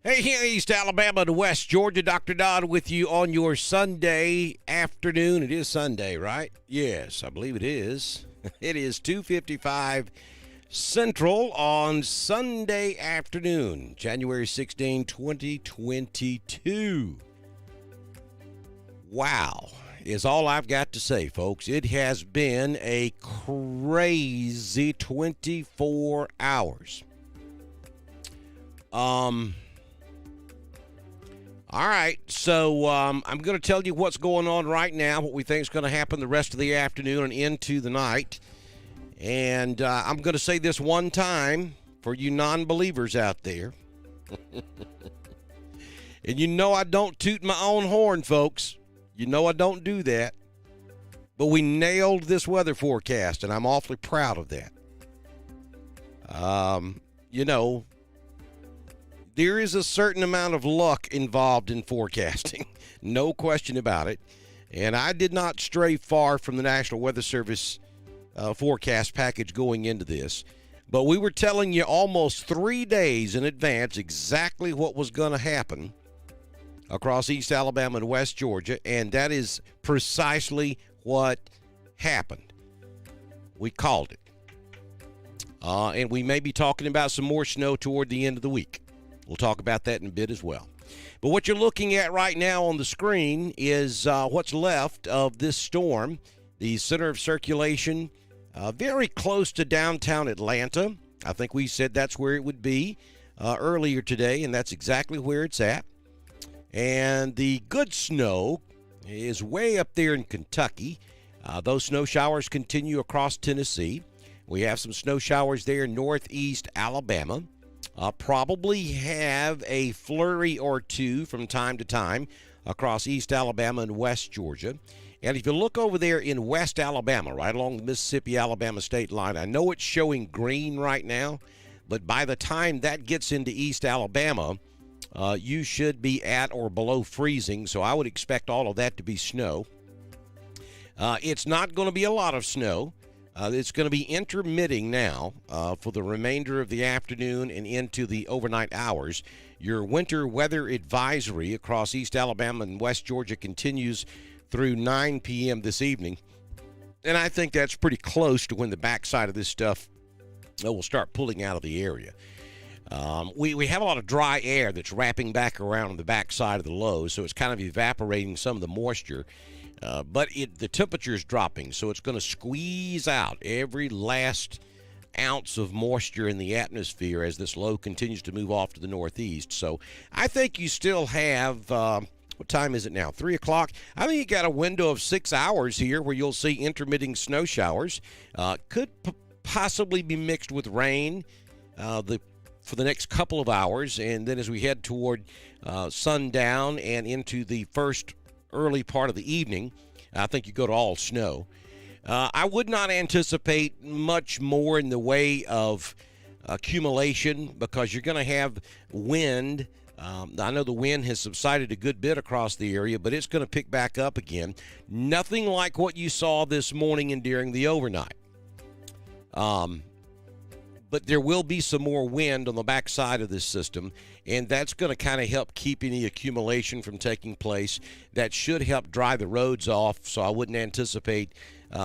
Hey, here in East Alabama to West Georgia, Dr. Dodd with you on your Sunday afternoon. It is Sunday, right? Yes, I believe it is. It is 2:55 Central on Sunday afternoon, January 16, 2022. Wow, is all I've got to say, folks. It has been a crazy 24 hours. All right, so I'm going to tell you what's going on right now, what we think is going to happen the rest of the afternoon and into the night. And I'm going to say this one time for you non-believers out there. And you know I don't toot my own horn, folks. You know I don't do that. But we nailed this weather forecast, and I'm awfully proud of that. There is a certain amount of luck involved in forecasting, no question about it. And I did not stray far from the National Weather Service forecast package going into this. But we were telling you almost 3 days in advance exactly what was going to happen across East Alabama and West Georgia, and that is precisely what happened. We called it. And we may be talking about some more snow toward the end of the week. We'll talk about that in a bit as well. But what you're looking at right now on the screen is what's left of this storm, the center of circulation, very close to downtown Atlanta. I think we said that's where it would be earlier today, and that's exactly where it's at. And the good snow is way up there in Kentucky. Those snow showers continue across Tennessee. We have some snow showers there in northeast Alabama. Probably have a flurry or two from time to time across East Alabama and West Georgia. And if you look over there in West Alabama, right along the Mississippi-Alabama state line, I know it's showing green right now, but by the time that gets into East Alabama, you should be at or below freezing, so I would expect all of that to be snow. It's not going to be a lot of snow. It's going to be intermitting now for the remainder of the afternoon and into the overnight hours. Your winter weather advisory across East Alabama and West Georgia continues through 9 p.m. this evening. And I think that's pretty close to when the backside of this stuff will start pulling out of the area. We have a lot of dry air that's wrapping back around on the backside of the low, so it's kind of evaporating some of the moisture. But the temperature is dropping, so it's going to squeeze out every last ounce of moisture in the atmosphere as this low continues to move off to the northeast. So I think you still have, what time is it now? 3 o'clock. I think you got a window of 6 hours here where you'll see intermitting snow showers. Could possibly be mixed with rain for the next couple of hours. And then as we head toward sundown and into the first early part of the evening, I think you go to all snow. I would not anticipate much more in the way of accumulation because you're going to have wind. I know the wind has subsided a good bit across the area, but it's going to pick back up again. Nothing like what you saw this morning and during the overnight. But there will be some more wind on the backside of this system, and that's going to kind of help keep any accumulation from taking place. That should help dry the roads off, so I wouldn't anticipate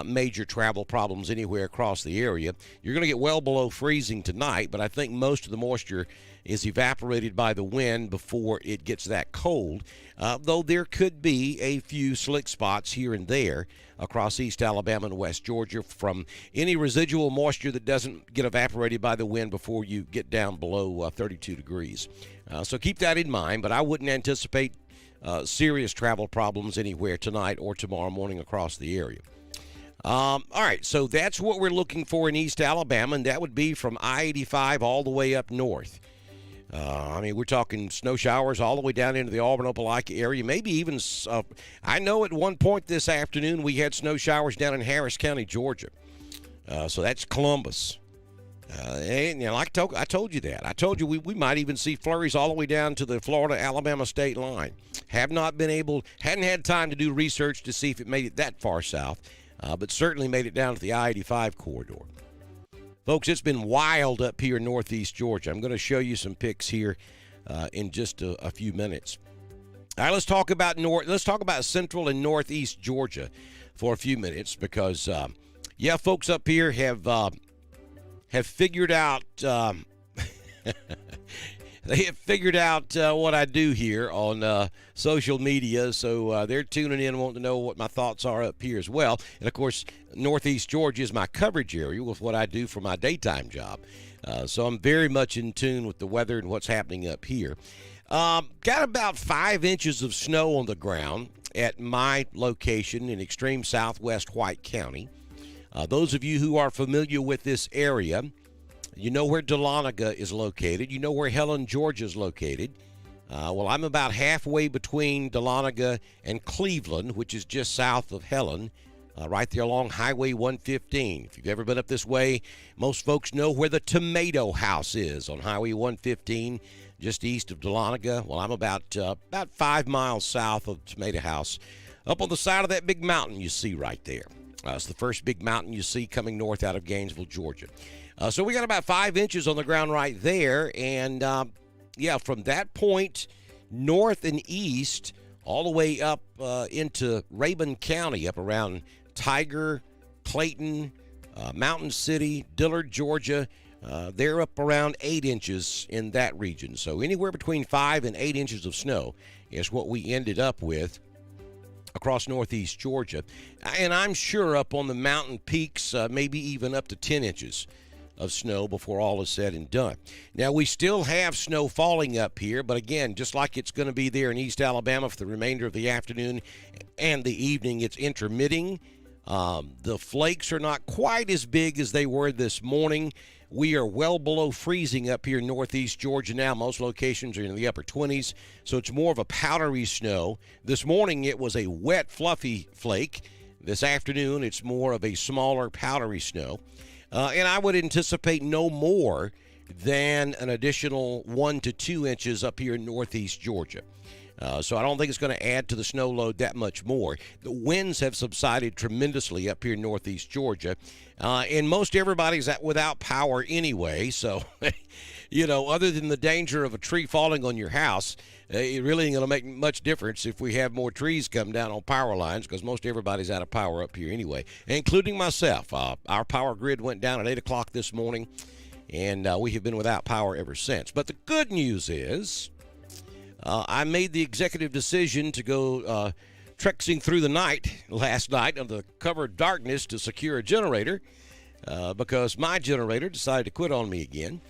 major travel problems anywhere across the area. You're going to get well below freezing tonight, but I think most of the moisture is evaporated by the wind before it gets that cold, though there could be a few slick spots here and there across East Alabama and West Georgia from any residual moisture that doesn't get evaporated by the wind before you get down below 32 degrees. So keep that in mind, but I wouldn't anticipate serious travel problems anywhere tonight or tomorrow morning across the area. All right, so that's what we're looking for in East Alabama, and that would be from I-85 all the way up north. We're talking snow showers all the way down into the Auburn-Opelika area, maybe even, I know at one point this afternoon we had snow showers down in Harris County, Georgia. So that's Columbus. And I told you that. I told you we might even see flurries all the way down to the Florida-Alabama state line. Hadn't had time to do research to see if it made it that far south, but certainly made it down to the I-85 corridor. Folks, it's been wild up here in northeast Georgia. I'm going to show you some pics here in just a few minutes. All right, let's talk about central and northeast Georgia for a few minutes because, folks up here have figured out they have figured out what I do here on social media, so they're tuning in, wanting to know what my thoughts are up here as well. And of course, northeast Georgia is my coverage area with what I do for my daytime job. So I'm very much in tune with the weather and what's happening up here. Got about 5 inches of snow on the ground at my location in extreme southwest White County. Those of you who are familiar with this area, you know where Dahlonega is located. You know where Helen, Georgia is located. Well, I'm about halfway between Dahlonega and Cleveland, which is just south of Helen, right there along Highway 115. If you've ever been up this way, most folks know where the Tomato House is on Highway 115, just east of Dahlonega. Well, I'm about 5 miles south of Tomato House, up on the side of that big mountain you see right there. It's the first big mountain you see coming north out of Gainesville, Georgia. So we got about 5 inches on the ground right there. And, from that point north and east all the way up into Rabun County, up around Tiger, Clayton, Mountain City, Dillard, Georgia, they're up around 8 inches in that region. So anywhere between 5 and 8 inches of snow is what we ended up with across northeast Georgia. And I'm sure up on the mountain peaks, maybe even up to 10 inches of snow before all is said and done. Now, we still have snow falling up here, but again, just like it's going to be there in East Alabama for the remainder of the afternoon and the evening, it's intermitting. The flakes are not quite as big as they were this morning. We are well below freezing up here in northeast Georgia now. Most locations are in the upper 20s, so it's more of a powdery snow. This morning, it was a wet, fluffy flake. This afternoon, it's more of a smaller, powdery snow. And I would anticipate no more than an additional 1 to 2 inches up here in northeast Georgia. So I don't think it's going to add to the snow load that much more. The winds have subsided tremendously up here in northeast Georgia. And most everybody's without power anyway. So, other than the danger of a tree falling on your house, it really ain't going to make much difference if we have more trees come down on power lines, because most everybody's out of power up here anyway, including myself. Our power grid went down at 8 o'clock this morning, and we have been without power ever since. But the good news is I made the executive decision to go trekking through the night last night under the cover of darkness to secure a generator because my generator decided to quit on me again.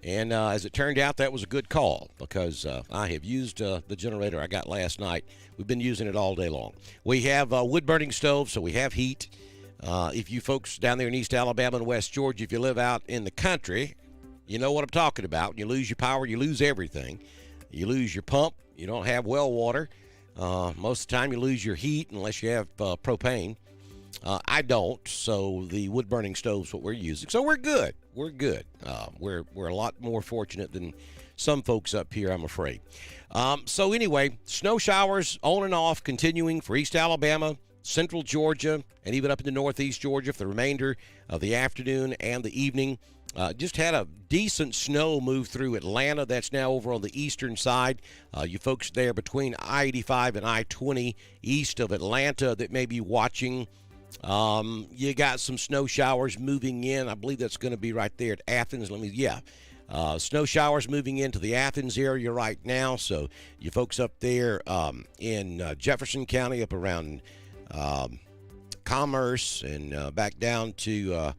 And as it turned out, that was a good call because I have used the generator I got last night. We've been using it all day long. We have wood-burning stoves, so we have heat. If you folks down there in East Alabama and West Georgia, if you live out in the country, you know what I'm talking about. When you lose your power, you lose everything. You lose your pump. You don't have well water. Most of the time, you lose your heat unless you have propane. I don't, so the wood-burning stove's what we're using. So we're good. We're good. We're a lot more fortunate than some folks up here, I'm afraid. So anyway, snow showers on and off continuing for East Alabama, Central Georgia, and even up into Northeast Georgia for the remainder of the afternoon and the evening. Just had a decent snow move through Atlanta. That's now over on the eastern side. You folks there between I-85 and I-20 east of Atlanta that may be watching. You got some snow showers moving in. I believe that's going to be right there at Athens. Snow showers moving into the Athens area right now. So you folks up there in Jefferson County, up around Commerce and back down to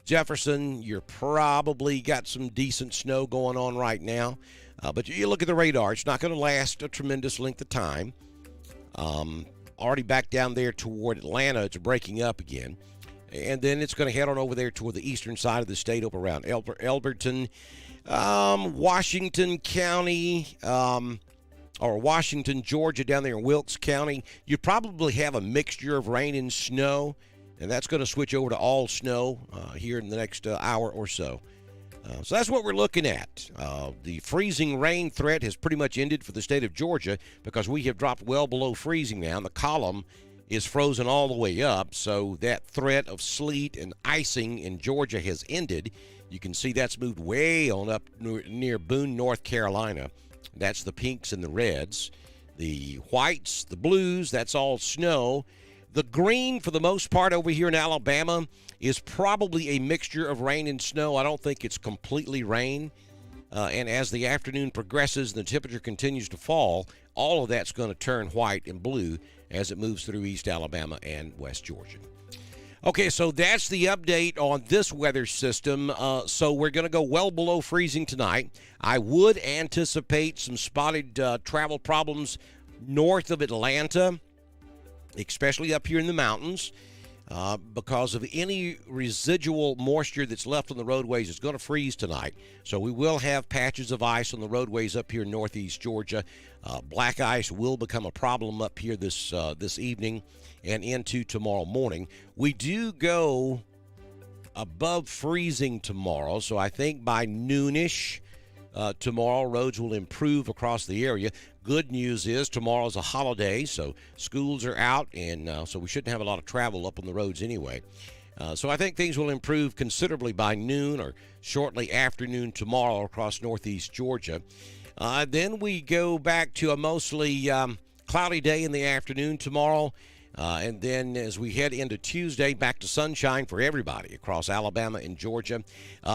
Jefferson, you're probably got some decent snow going on right now. But you look at the radar, it's not going to last a tremendous length of time. Already back down there toward Atlanta, it's breaking up again. And then it's going to head on over there toward the eastern side of the state, up around Elberton, Washington County, or Washington, Georgia, down there in Wilkes County. You probably have a mixture of rain and snow, and that's going to switch over to all snow here in the next hour or so. So that's what we're looking at. The freezing rain threat has pretty much ended for the state of Georgia because we have dropped well below freezing now. The column is frozen all the way up, so that threat of sleet and icing in Georgia has ended. You can see that's moved way on up near Boone, North Carolina. That's the pinks and the reds. The whites, the blues, that's all snow. The green, for the most part over here in Alabama, is probably a mixture of rain and snow. I don't think it's completely rain. And as the afternoon progresses and the temperature continues to fall, all of that's going to turn white and blue as it moves through East Alabama and West Georgia. Okay, so that's the update on this weather system. So we're going to go well below freezing tonight. I would anticipate some spotted travel problems north of Atlanta, especially up here in the mountains, because of any residual moisture that's left on the roadways. It's going to freeze tonight. So we will have patches of ice on the roadways up here in northeast Georgia. Black ice will become a problem up here this evening and into tomorrow morning. We do go above freezing tomorrow, so I think by noonish tomorrow roads will improve across the area. Good news is tomorrow's a holiday, so schools are out, and so we shouldn't have a lot of travel up on the roads anyway. So I think things will improve considerably by noon or shortly after noon tomorrow across northeast Georgia. Then we go back to a mostly cloudy day in the afternoon tomorrow. And then as we head into Tuesday, back to sunshine for everybody across Alabama and Georgia.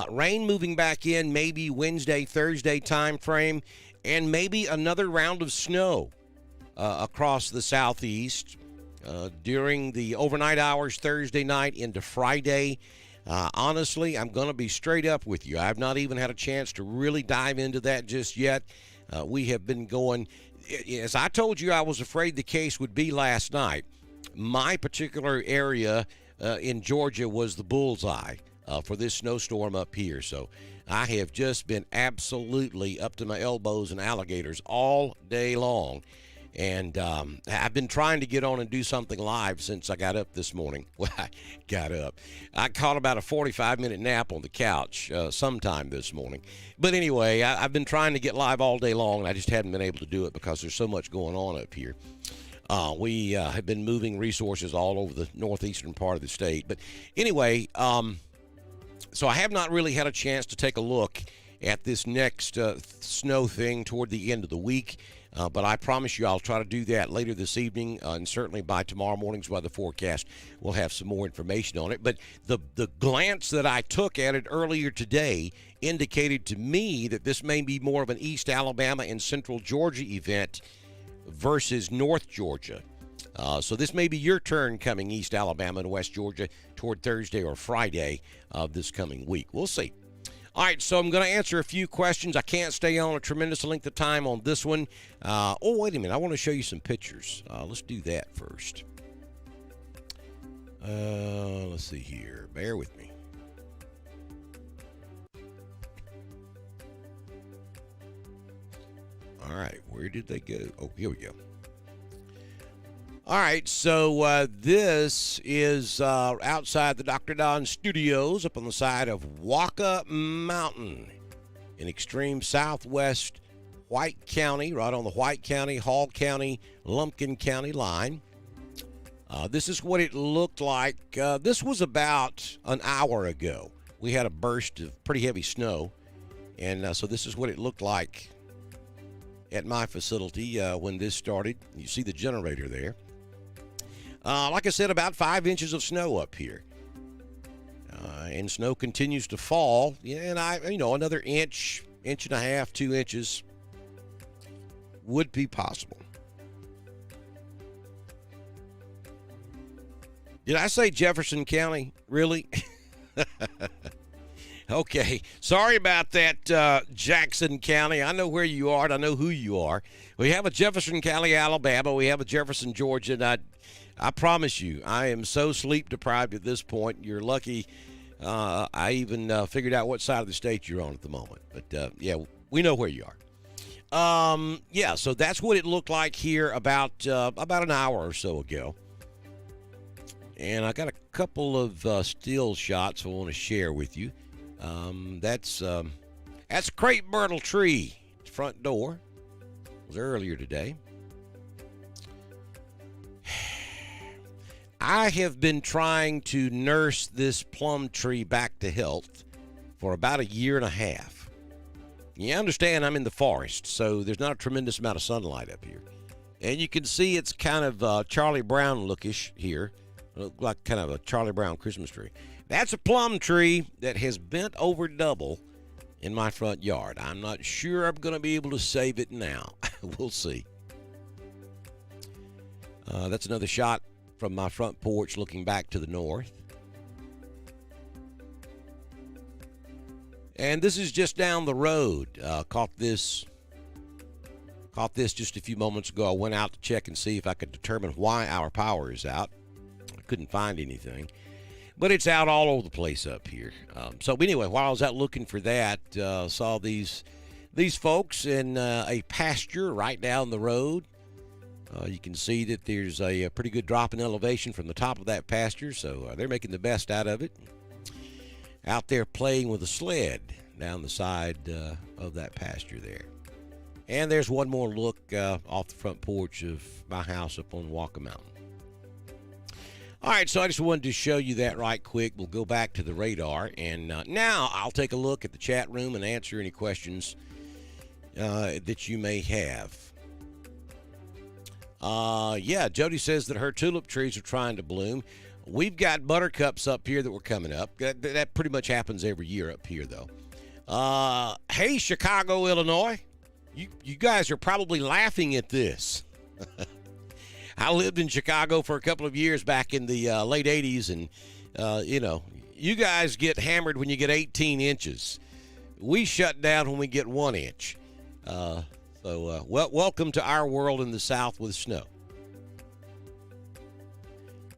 Rain moving back in maybe Wednesday, Thursday time frame, and maybe another round of snow across the southeast during the overnight hours Thursday night into Friday. Honestly, I'm going to be straight up with you. I've not even had a chance to really dive into that just yet. We have been going, as I told you I was afraid the case would be last night. My particular area in Georgia was the bullseye for this snowstorm up here. So I have just been absolutely up to my elbows in alligators all day long. And I've been trying to get on and do something live since I got up this morning. Well, I got up. I caught about a 45-minute nap on the couch sometime this morning. But anyway, I've been trying to get live all day long, and I just hadn't been able to do it because there's so much going on up here. We have been moving resources all over the northeastern part of the state. But anyway, so I have not really had a chance to take a look at this next snow thing toward the end of the week. But I promise you I'll try to do that later this evening, and certainly by tomorrow morning's weather forecast, we'll have some more information on it. But the glance that I took at it earlier today indicated to me that this may be more of an East Alabama and Central Georgia event versus North Georgia. So this may be your turn coming East Alabama and West Georgia toward Thursday or Friday of this coming week. We'll see. All right, so I'm going to answer a few questions. I can't stay on a tremendous length of time on this one. Oh, wait a minute. I want to show you some pictures. Let's do that first. Let's see here. Bear with me. All right, where did they go? Oh, here we go. All right, so this is outside the Dr. Don Studios up on the side of Waka Mountain in extreme southwest White County, right on the White County, Hall County, Lumpkin County line. This is what it looked like. This was about an hour ago. We had a burst of pretty heavy snow, and so this is what it looked like at my facility when this started. You see the generator there. Like I said, about 5 inches of snow up here. And snow continues to fall. Yeah, and another inch, inch and a half, 2 inches would be possible. Did I say Jefferson County? Really? Okay. Sorry about that, Jackson County. I know where you are, and I know who you are. We have a Jefferson County, Alabama. We have a Jefferson, Georgia, and I promise you, I am so sleep deprived at this point. You're lucky I even figured out what side of the state you're on at the moment. But, yeah, we know where you are. Yeah, so that's what it looked like here about an hour or so ago. And I got a couple of still shots I want to share with you. That's Crepe Myrtle Tree front door. It was earlier today. I have been trying to nurse this plum tree back to health for about a year and a half. You understand I'm in the forest, so there's not a tremendous amount of sunlight up here. And you can see it's kind of Charlie Brown lookish here. Look like kind of a Charlie Brown Christmas tree. That's a plum tree that has bent over double in my front yard. I'm not sure I'm going to be able to save it now. We'll see. That's another shot from my front porch looking back to the north. And this is just down the road. Caught this just a few moments ago. I went out to check and see if I could determine why our power is out. I couldn't find anything. But it's out all over the place up here. So anyway, while I was out looking for that, saw these folks in a pasture right down the road. You can see that there's a pretty good drop in elevation from the top of that pasture, so they're making the best out of it. Out there playing with a sled down the side of that pasture there. And there's one more look off the front porch of my house up on Walker Mountain. All right, so I just wanted to show you that right quick. We'll go back to the radar, and now I'll take a look at the chat room and answer any questions that you may have. Yeah, Jody says that her tulip trees are trying to bloom. We've got buttercups up here that were coming up. That pretty much happens every year up here, though. Hey, Chicago, Illinois. You guys are probably laughing at this. I lived in Chicago for a couple of years back in the late 80s, and, you guys get hammered when you get 18 inches. We shut down when we get 1 inch. Welcome to our world in the South with snow.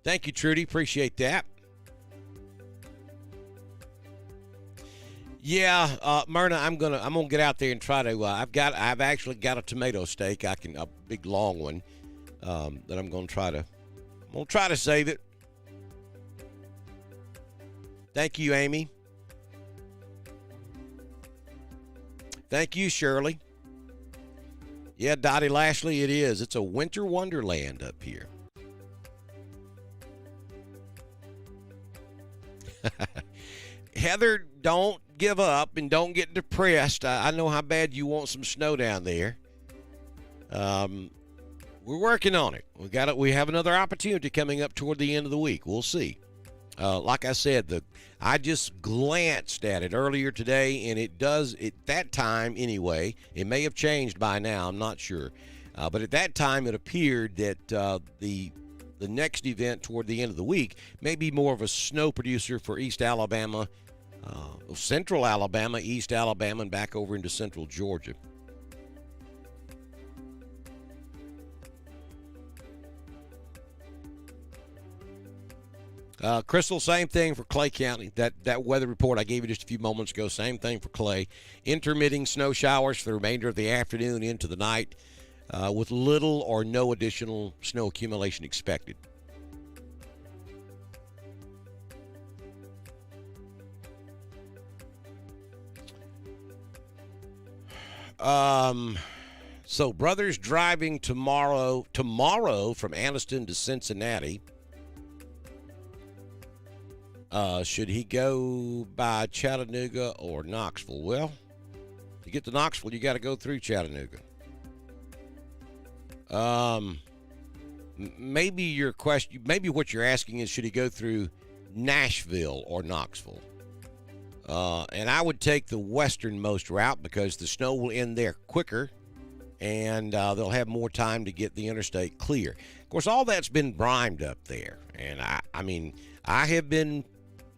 Thank you, Trudy. Appreciate that. Yeah, Myrna, I'm gonna get out there and try to. I've actually got a tomato steak. A big long one that I'm gonna try to save it. Thank you, Amy. Thank you, Shirley. Yeah, Dottie Lashley, it is. It's a winter wonderland up here. Heather, don't give up and don't get depressed. I know how bad you want some snow down there. We're working on it. We have another opportunity coming up toward the end of the week. We'll see. Like I said, I just glanced at it earlier today, and it does, at that time anyway, it may have changed by now, I'm not sure. But at that time, it appeared that the next event toward the end of the week may be more of a snow producer for East Alabama, Central Alabama, East Alabama, and back over into Central Georgia. Crystal, same thing for Clay County. That weather report I gave you just a few moments ago, same thing for Clay. Intermitting snow showers for the remainder of the afternoon into the night, with little or no additional snow accumulation expected. So brothers driving tomorrow from Anniston to Cincinnati. Should he go by Chattanooga or Knoxville? Well, to get to Knoxville, you got to go through Chattanooga. Maybe what you're asking is, should he go through Nashville or Knoxville? And I would take the westernmost route because the snow will end there quicker, and they'll have more time to get the interstate clear. Of course, all that's been brimed up there, and I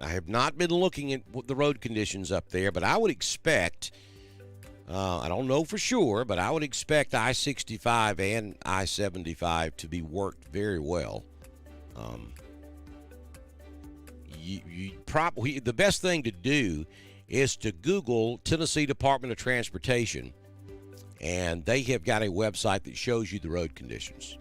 have not been looking at the road conditions up there, but I would expect, I don't know for sure, but I would expect I-65 and I-75 to be worked very well. The best thing to do is to Google Tennessee Department of Transportation, and they have got a website that shows you the road conditions.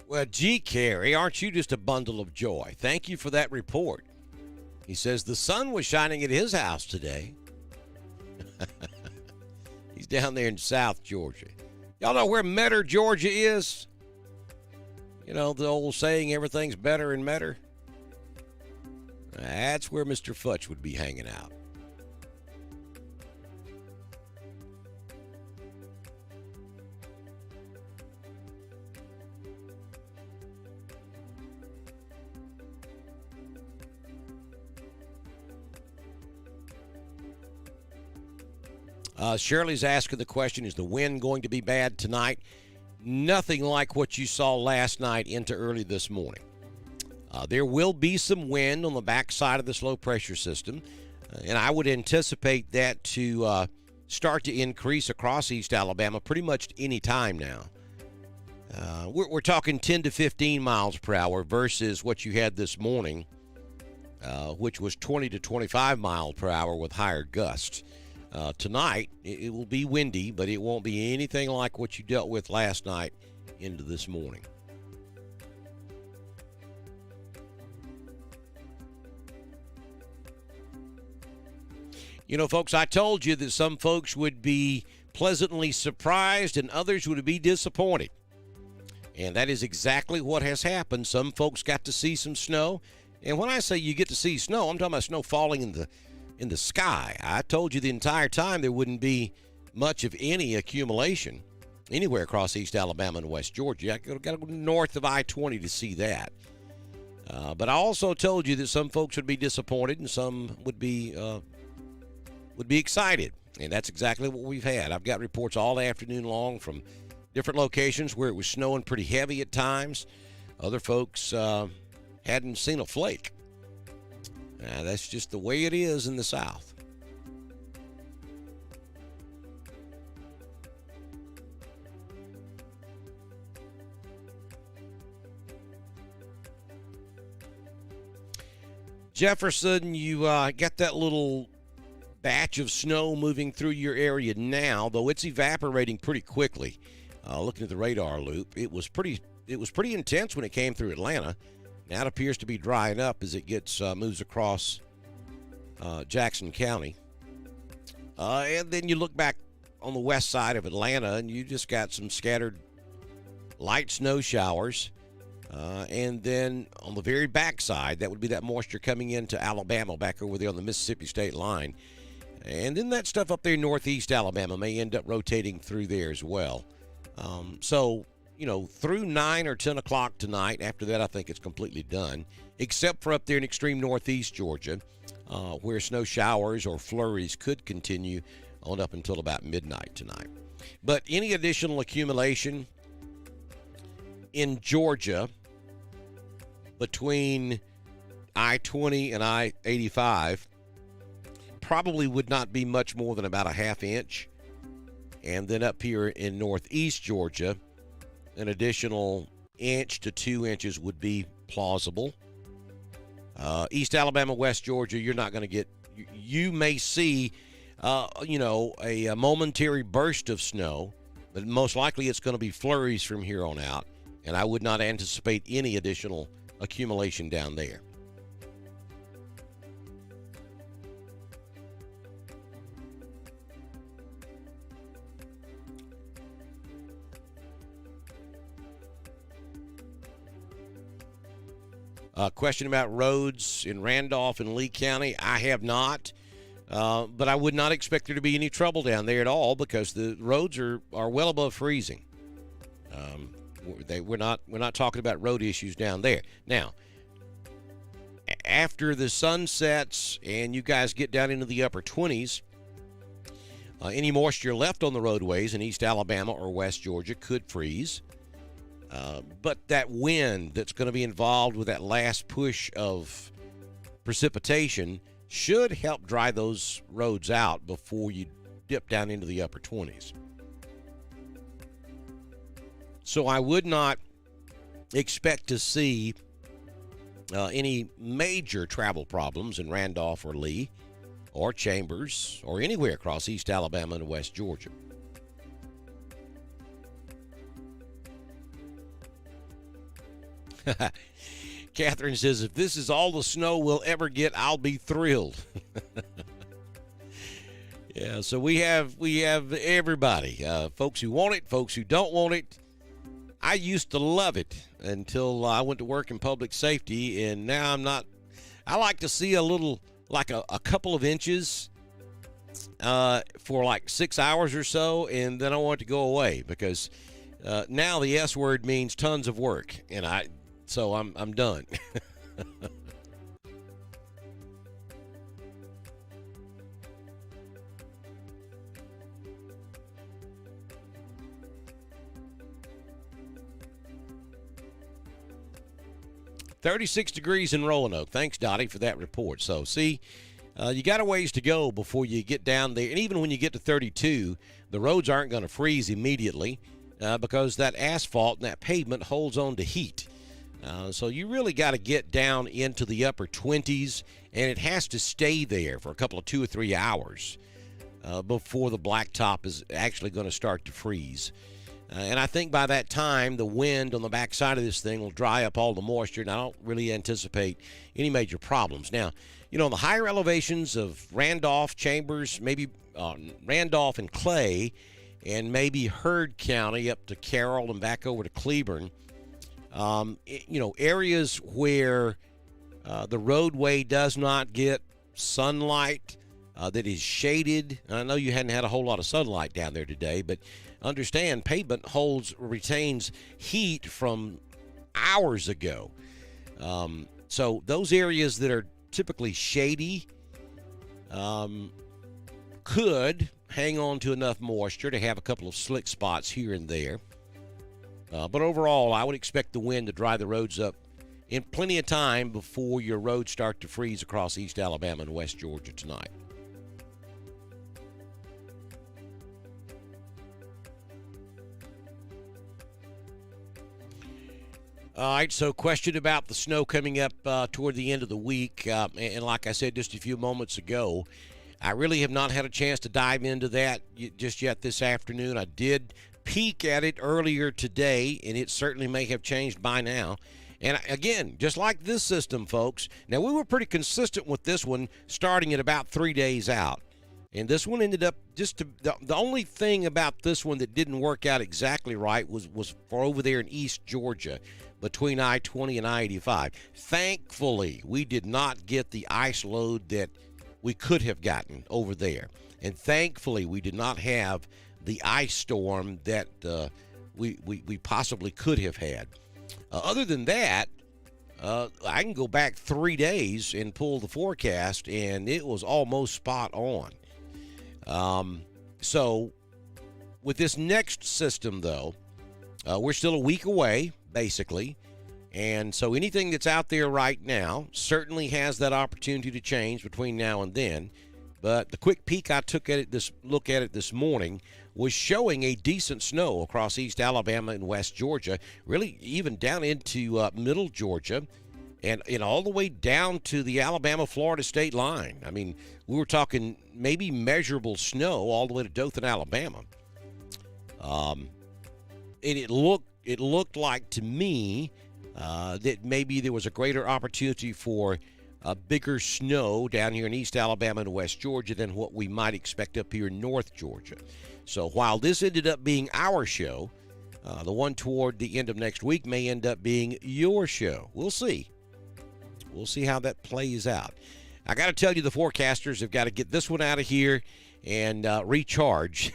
Well, gee, Carrie, aren't you just a bundle of joy? Thank you for that report. He says the sun was shining at his house today. He's down there in South Georgia. Y'all know where Metter, Georgia is? You know, the old saying, everything's better and better. That's where Mr. Futch would be hanging out. Shirley's asking the question, is the wind going to be bad tonight? Nothing like what you saw last night into early this morning. There will be some wind on the backside of this low pressure system, and I would anticipate that to start to increase across East Alabama pretty much any time now. We're talking 10 to 15 miles per hour versus what you had this morning, which was 20 to 25 miles per hour with higher gusts. Tonight, it will be windy, but it won't be anything like what you dealt with last night into this morning. You know, folks, I told you that some folks would be pleasantly surprised and others would be disappointed. And that is exactly what has happened. Some folks got to see some snow. And when I say you get to see snow, I'm talking about snow falling in the sky. I told you the entire time there wouldn't be much of any accumulation anywhere across East Alabama and West Georgia. I got to go north of I-20 to see that. But I also told you that some folks would be disappointed and some would be excited. And that's exactly what we've had. I've got reports all afternoon long from different locations where it was snowing pretty heavy at times. Other folks hadn't seen a flake. That's just the way it is in the South. Jefferson, you got that little batch of snow moving through your area now, though it's evaporating pretty quickly. Looking at the radar loop, it was pretty intense when it came through Atlanta. Now it appears to be drying up as it moves across Jackson County. And then you look back on the west side of Atlanta, and you just got some scattered light snow showers. And then on the very back side, that would be that moisture coming into Alabama back over there on the Mississippi state line. And then that stuff up there in northeast Alabama may end up rotating through there as well. So, you know, through 9 or 10 o'clock tonight, after that I think it's completely done, except for up there in extreme northeast Georgia, where snow showers or flurries could continue on up until about midnight tonight. But any additional accumulation in Georgia between I-20 and I-85 probably would not be much more than about a half inch. And then up here in northeast Georgia, an additional inch to 2 inches would be plausible. East Alabama, West Georgia, you're not going to get, you may see, a momentary burst of snow, but most likely it's going to be flurries from here on out. And I would not anticipate any additional accumulation down there. Question about roads in Randolph and Lee County. I have not, but I would not expect there to be any trouble down there at all because the roads are well above freezing. We're not talking about road issues down there. Now, after the sun sets and you guys get down into the upper 20s, any moisture left on the roadways in East Alabama or West Georgia could freeze. But that wind that's going to be involved with that last push of precipitation should help dry those roads out before you dip down into the upper 20s. So I would not expect to see any major travel problems in Randolph or Lee or Chambers or anywhere across East Alabama and West Georgia. Catherine says, if this is all the snow we'll ever get, I'll be thrilled. Yeah, so we have everybody, folks who want it, folks who don't want it. I used to love it until I went to work in public safety, and now I'm not. I like to see a little, like a couple of inches for like 6 hours or so, and then I want it to go away because now the S word means tons of work, and I'm done. 36 degrees in Roanoke. Thanks, Dottie, for that report. So, see, you got a ways to go before you get down there. And even when you get to 32, the roads aren't going to freeze immediately because that asphalt and that pavement holds on to heat. So you really got to get down into the upper 20s, and it has to stay there for a couple of 2 or 3 hours before the blacktop is actually going to start to freeze. And I think by that time, the wind on the backside of this thing will dry up all the moisture, and I don't really anticipate any major problems. Now, you know, the higher elevations of Randolph, Chambers, maybe Randolph and Clay, and maybe Heard County up to Carroll and back over to Cleburne, you know, areas where the roadway does not get sunlight, that is shaded. I know you hadn't had a whole lot of sunlight down there today, but understand pavement retains heat from hours ago. So those areas that are typically shady could hang on to enough moisture to have a couple of slick spots here and there. But overall, I would expect the wind to dry the roads up in plenty of time before your roads start to freeze across East Alabama and West Georgia tonight. All right, so question about the snow coming up toward the end of the week. And like I said just a few moments ago, I really have not had a chance to dive into that just yet this afternoon. I did peek at it earlier today, and it certainly may have changed by now. And again, just like this system, folks, now we were pretty consistent with this one starting at about 3 days out. And this one ended up the only thing about this one that didn't work out exactly right was for over there in East Georgia between I-20 and I-85. Thankfully, we did not get the ice load that we could have gotten over there. And thankfully, we did not have the ice storm that we possibly could have had. Other than that, I can go back 3 days and pull the forecast, and it was almost spot on. So with this next system, though, we're still a week away, basically. And so anything that's out there right now certainly has that opportunity to change between now and then. But the quick peek I took at it this morning was showing a decent snow across East Alabama and West Georgia, really even down into middle Georgia, and all the way down to the Alabama-Florida state line. I mean, we were talking maybe measurable snow all the way to Dothan, Alabama. And it looked like to me that maybe there was a greater opportunity for bigger snow down here in East Alabama and West Georgia than what we might expect up here in North Georgia. So while this ended up being our show, the one toward the end of next week may end up being your show. We'll see. We'll see how that plays out. I got to tell you, the forecasters have got to get this one out of here and recharge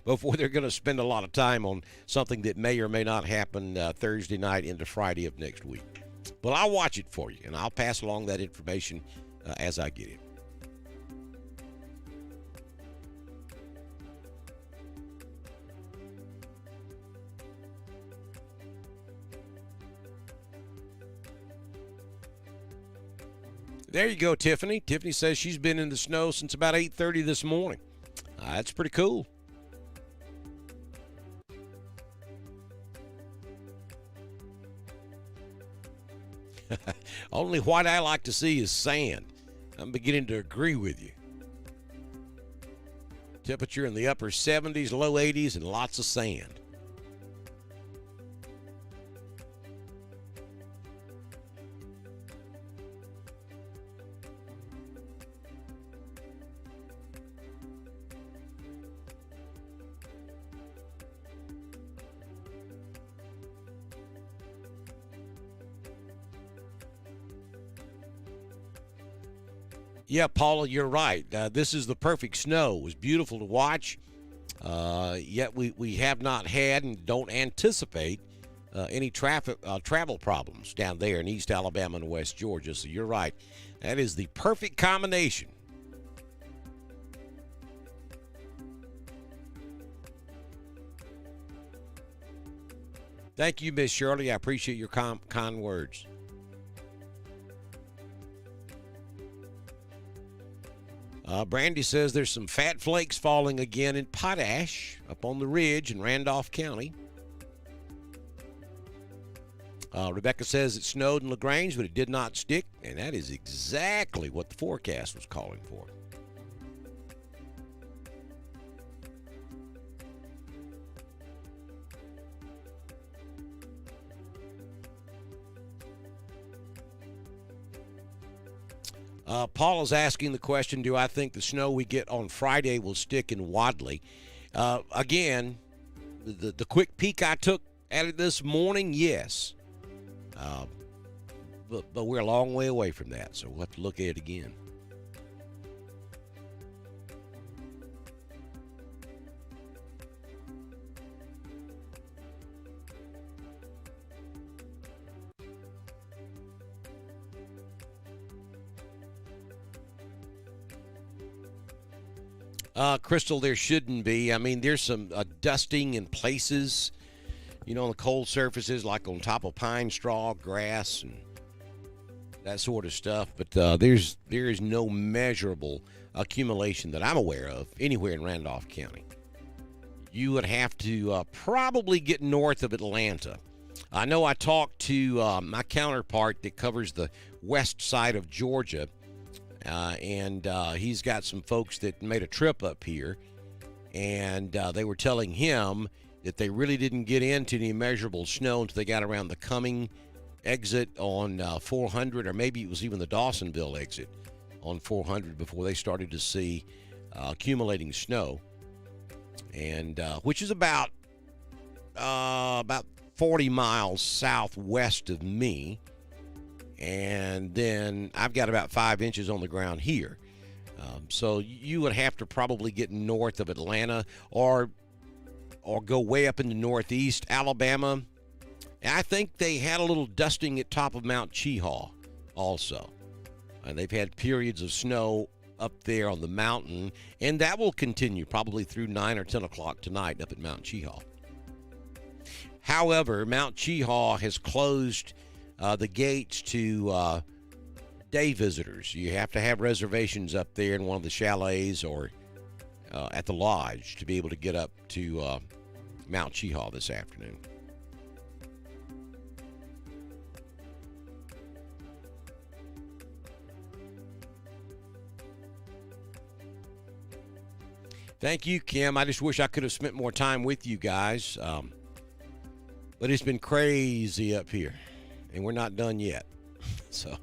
before they're going to spend a lot of time on something that may or may not happen Thursday night into Friday of next week. But I'll watch it for you, and I'll pass along that information as I get it. There you go, Tiffany. Tiffany says she's been in the snow since about 8:30 this morning. That's pretty cool. Only white I like to see is sand. I'm beginning to agree with you. Temperature in the upper 70s, low 80s, and lots of sand. Yeah, Paula, you're right. This is the perfect snow. It was beautiful to watch. Yet we have not had and don't anticipate any travel problems down there in East Alabama and West Georgia. So you're right. That is the perfect combination. Thank you, Miss Shirley. I appreciate your kind words. Brandy says there's some fat flakes falling again in Potash up on the ridge in Randolph County. Rebecca says it snowed in LaGrange, but it did not stick, and that is exactly what the forecast was calling for. Paul is asking the question, do I think the snow we get on Friday will stick in Wadley? Again, the quick peek I took at it this morning, yes. But we're a long way away from that, so we'll have to look at it again. Crystal, there shouldn't be. I mean, there's some dusting in places, on the cold surfaces, like on top of pine straw, grass, and that sort of stuff. But there is no measurable accumulation that I'm aware of anywhere in Randolph County. You would have to probably get north of Atlanta. I know I talked to my counterpart that covers the west side of Georgia, and he's got some folks that made a trip up here, and they were telling him that they really didn't get into any measurable snow until they got around the Cumming exit on 400, or maybe it was even the Dawsonville exit on 400 before they started to see accumulating snow, and which is about 40 miles southwest of me. And then I've got about 5 inches on the ground here. So you would have to probably get north of Atlanta or go way up into northeast Alabama. And I think they had a little dusting at top of Mount Cheahaw also. And they've had periods of snow up there on the mountain, and that will continue probably through 9 or 10 o'clock tonight up at Mount Cheahaw. However, Mount Cheahaw has closed the gates to day visitors. You have to have reservations up there in one of the chalets or at the lodge to be able to get up to Mount Cheahaw this afternoon. Thank you, Kim. I just wish I could have spent more time with you guys. But it's been crazy up here, and we're not done yet. So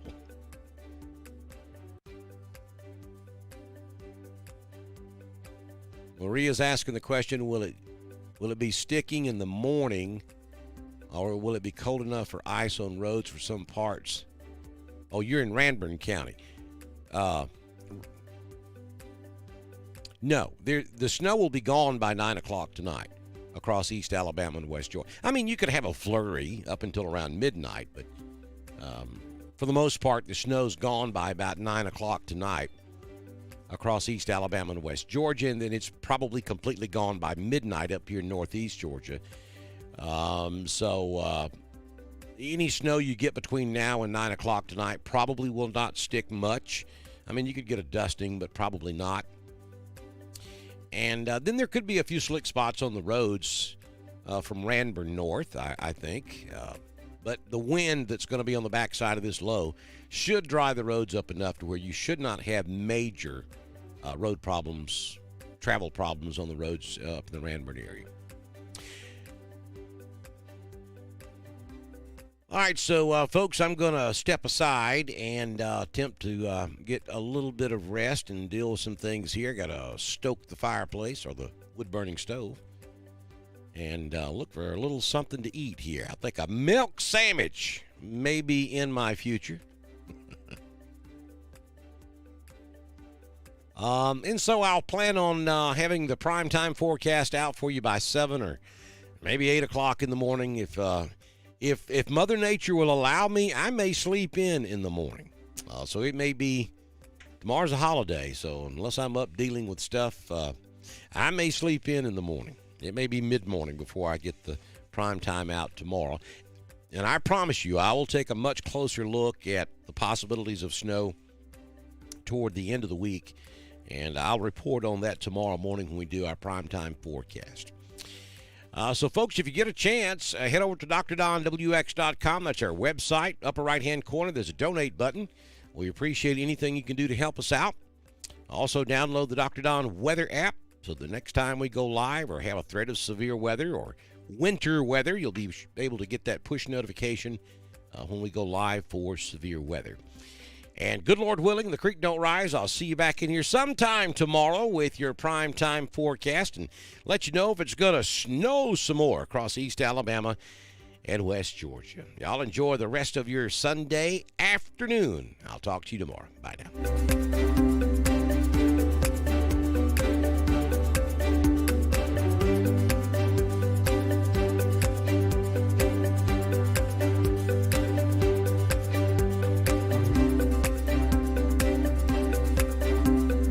Maria's asking the question, will it be sticking in the morning, or will it be cold enough for ice on roads for some parts? Oh, you're in Ranburne County. No, the snow will be gone by 9 o'clock tonight across East Alabama and West Georgia. I mean, you could have a flurry up until around midnight, but for the most part, the snow's gone by about 9 o'clock tonight across East Alabama and West Georgia, and then it's probably completely gone by midnight up here in northeast Georgia. So any snow you get between now and 9 o'clock tonight probably will not stick much. I mean, you could get a dusting, but probably not. And then there could be a few slick spots on the roads from Ranburne north, I think. But the wind that's going to be on the backside of this low should dry the roads up enough to where you should not have major road problems, travel problems on the roads up in the Ranburne area. All right, so folks, I'm going to step aside and attempt to get a little bit of rest and deal with some things here. Got to stoke the fireplace or the wood-burning stove and look for a little something to eat here. I think a milk sandwich may be in my future. And so I'll plan on having the primetime forecast out for you by 7 or maybe 8 o'clock in the morning. If Mother Nature will allow me, I may sleep in the morning. So it may be, tomorrow's a holiday, so unless I'm up dealing with stuff, I may sleep in the morning. It may be mid-morning before I get the prime time out tomorrow. And I promise you, I will take a much closer look at the possibilities of snow toward the end of the week, and I'll report on that tomorrow morning when we do our primetime forecast. So, folks, if you get a chance, head over to drdonwx.com. That's our website. Upper right-hand corner, there's a donate button. We appreciate anything you can do to help us out. Also, download the Dr. Don Weather app, so the next time we go live or have a threat of severe weather or winter weather, you'll be able to get that push notification when we go live for severe weather. And good Lord willing, the creek don't rise. I'll see you back in here sometime tomorrow with your prime time forecast and let you know if it's going to snow some more across East Alabama and West Georgia. Y'all enjoy the rest of your Sunday afternoon. I'll talk to you tomorrow. Bye now.